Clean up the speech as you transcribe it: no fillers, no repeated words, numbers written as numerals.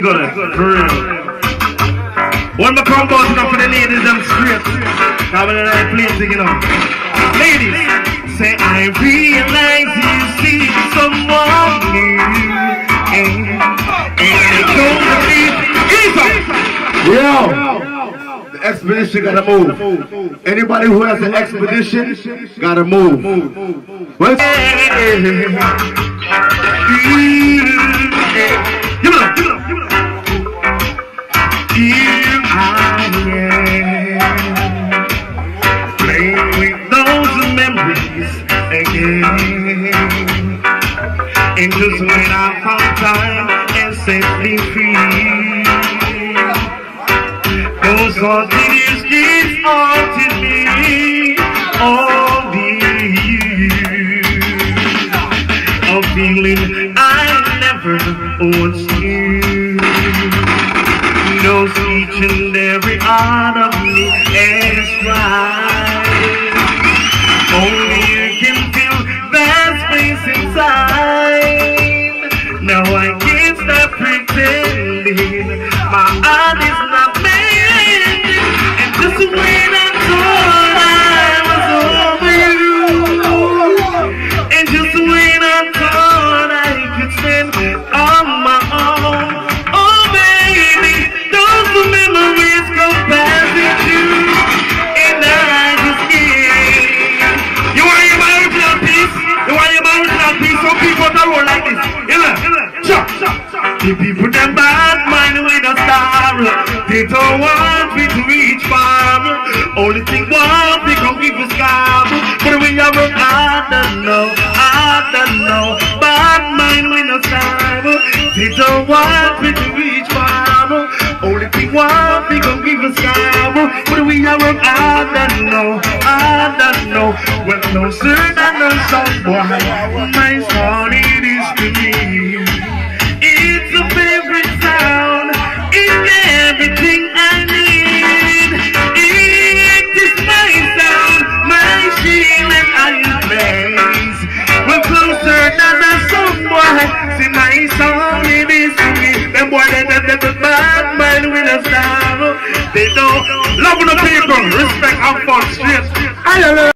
Good, for real. When my come out enough for the ladies, I'm straight. I'm in the right place, you know. Ladies, say I realize you see someone new. And I don't believe. Yo! The expedition gotta move. Anybody who has an expedition gotta move. What? Give it up, give it up, give it up. Here I am, playing with those memories again. And just when I found time and set me free, those haunted years haunted me all the years. A feeling I never once knew. Knows each and every part of me is right. Only you can feel that space inside. Now I can't stop pretending my heart is not mending. And just when I thought I was over you, and just when I thought I could spend on my own, memories go passing through, and I just can't. You want your original piece? You want your original piece? Some people don't roll like this. The people them bad mind with a star. They don't want me to reach far. Only thing want me come give us calm. But when you run, I don't know. Bad mind with a star. They don't want me to reach far. Only thing want me come give us calm. But we are wrong, I don't know. Well, no sir, than a song boy. My song it is to me. It's a favorite sound. It's everything I need. It is my sound, my shield and iron place. Well, closer than a song boy. See my song it is to me. Them boy the bad man with a style. They don't love the people, respect and fun straight.